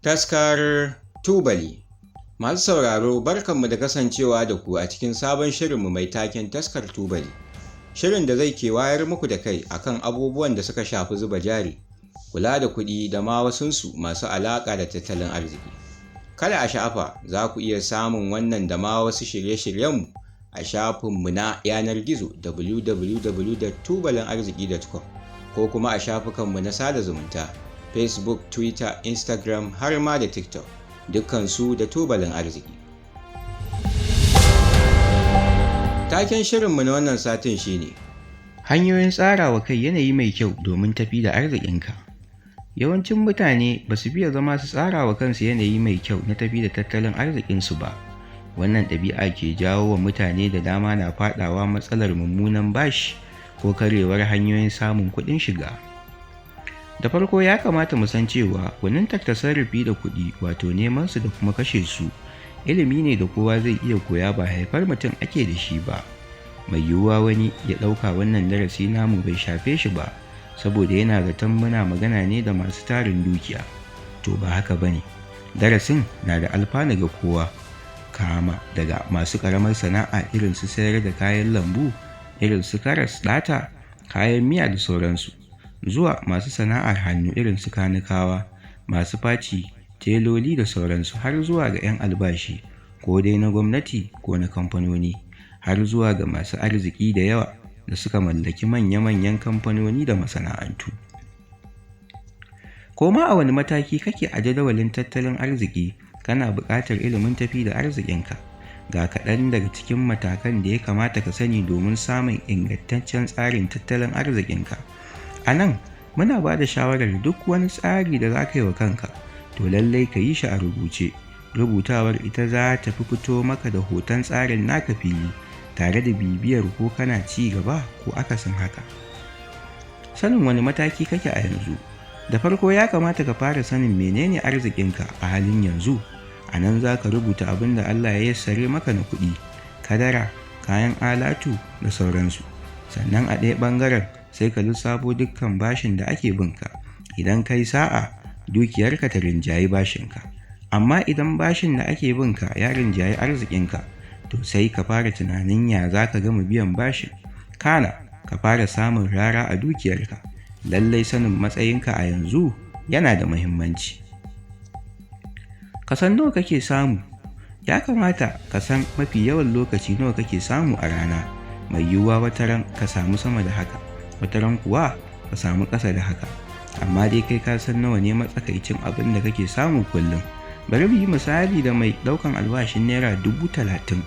Taskar tubali. Masu sauraro, barkanmu da kasancewa da ku a cikin sabon shirinmu mai taken taskar tubali. Shirin da zai ke wayar muku da kai akan abubuwan da suka shafi zuba jari, kula da kuɗi da ma wasunsu masu alaƙa da tattalin arziki. Kada a sha'afa, za ku iya samun wannan da ma wasu shirye-shiryenmu a shafinmu na yanar gizo www.tubalenarziki.com ko kuma a shafukanmu na sada zumunta Facebook, Twitter, Instagram har ma da TikTok, dukkansu da tubalin arziki. Taken shirinmu na wannan satin shine hanyoyin tsarawa kai yanayi mai kyau domin tafi da arzikinka. Yawancin mutane ba su fiye zama su tsarawa kansu yanayi mai kyau na tafi da tattalin arzikinsu ba. Wannan ɗabi'a ke jawo wa mutane da dama na faɗawa matsalar mummunan bashi ko karewar hanyoyin samun kuɗin shiga. Da farko ya kamata mu san cewa gwanintar tasarrufi da kuɗi, wato neman su da kuma kashe su, ilimi ne da kowa zai iya koya, ba haifar mutum ake da shi ba. Mai yiwuwa wani ya ɗauka wannan darasi namu bai shafe shi ba saboda yana zaton muna magana ne da masu tarin dukiya. To ba haka ba ne. Darasin na da alfanu ga kowa, kama daga masu ƙaramar sana'a irin su sayar da kayan lambu, irin su karas, ɗata, kayan miya da sauransu, zuwa masu sana'ar hannu irin su kanikawa, masu faci, teloli da sauransu, har zuwa ga 'yan albashi ko dai na gwamnati ko na kamfanoni, har zuwa ga masu arziki da yawa da suka mallaki manya-manyan kamfanoni da masana'antu. Koma a wani mataki kake a jadawalin tattalin arziki, kana buƙatar ilimin tafi da arzikinka. Ga kaɗan daga cikin matakan da ya kamata ka sani domin samun ingantaccen tsarin tattalin arzikinka. A nan muna ba da shawarar duk wani tsari da za ka yi wa kanka, to lallai ka yi shi a rubuce. Rubutawar ita za ta fi fito maka da hoton tsarin naka fili, tare da bibiyar ko kana ci gaba ko akasin haka. Sanin wani mataki kake a yanzu. Da farko ya kamata ka fara sanin menene arzikinka a halin yanzu. A nan za ka rubuta abin da Allah ya yassare maka na kuɗi, kadara, kayan alatu da sauransu. Sannan a ɗaya ɓangaren sai ka lissafo dukkan bashin da ake binka. Idan kai sa'a, dukiyarka ta rinjayi bashinka. Amma idan bashin da ake binka ya rinjayi arzikinka, to sai ka fara tunanin ya za ka gama biyan bashin. Kana ka fara samun rara a dukiyarka. Lallai sanin matsayinka a yanzu yana da muhimmanci. Ka san nawa kake samu. Ya kamata ka san mafi yawan lokaci nawa kake samu a rana. Mai yiwuwa wataran ka samu sama da haka, wataran kuwa ka samu ƙasa da haka, amma dai kai ka san nawa ne matsakaicin abin da kake samu kullum. Bari mu yi misali da mai ɗaukan albashin naira 30,000.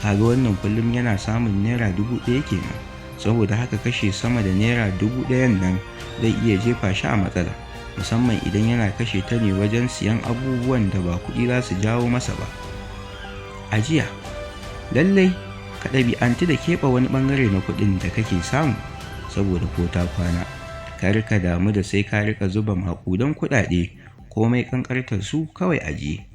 Kaga wannan kullum yana samun naira 1,000 kenan. Saboda haka kashe sama da naira 1,000 nan zai iya jefa shi a matsala, musamman idan yana kashe ta ne wajen siyan abubuwan da ba kuɗi za su jawo masa ba. Ajiya. Lallai ka ɗabi'antu da keɓe wani ɓangare na kuɗin da kake samu, saboda ko ta kwana. Kar ka damu da sai ka rika zuba maƙudan kuɗaɗe, komai ƙanƙantar su kawai ajiye.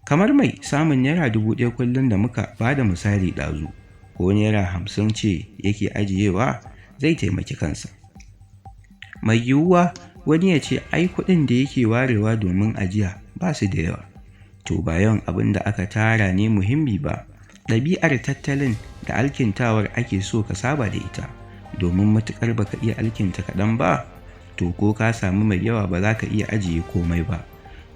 Kamar mai samun naira 1,000 kullum da muka ba da misali ɗazu, ko naira 50 ce yake ajiyewa, zai taimaki kansa. Mai yiwuwa wani ya ce ai kuɗin da yake warewa domin ajiya ba su da yawa. To ba yawan abin da aka tara ne muhimmi ba, ɗabi'ar tattalin da alkintawar ake so ka saba da ita. Domin matuƙar baka iya alkinta kaɗan ba, to ko ka samu mai yawa ba za ka iya ajiye komai ba.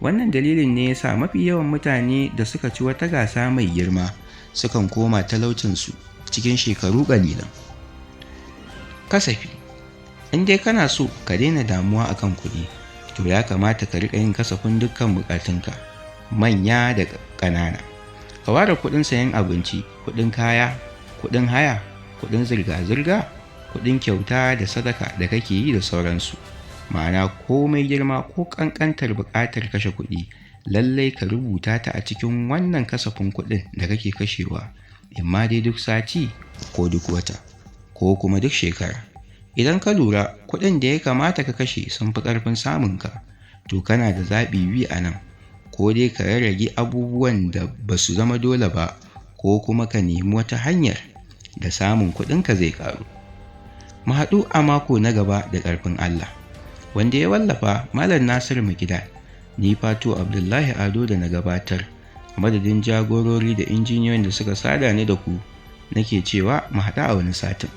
Wannan dalilin ne ya sa mafi yawan mutane da suka ci wata gasa mai girma sukan koma talaucinsu cikin shekaru ƙalilan. Kasafi. In dai kana so ka daina damuwa akan kuɗi, to ya kamata ka riƙa yin kasafin dukkan buƙatunka, manya da ƙanana. Ka ware kuɗin sayan abinci, kuɗin kaya, kuɗin haya, kuɗin zirga-zirga, kuɗin kyauta da sadaka da kake yi da sauransu. Ma'ana komai girma ko ƙanƙantar buƙatar kashe kuɗi, lallai ka rubuta ta a cikin wannan kasafin kuɗin da kake kashewa, imma dai duk sati ko duk wata ko kuma duk shekara. Idan ka lura kuɗin da ya kamata ka kashe sun fi ƙarfin samunka, to kana da zaɓi biyu a nan. Ko dai ka rarrage abubuwan da ba su zama dole ba, ko kuma ka nemi wata hanyar da samun kuɗinka zai ƙaru. Mu haɗu a mako na gaba da ƙarfin Allah. Wanda ya wallafa Malam Nasiru Magida, Ni Fatu Abdullahi Ado da na gabatar, a madadin jagorori da injiniyoyin da suka sada ni da ku, nake cewa mu haɗu a wani satin.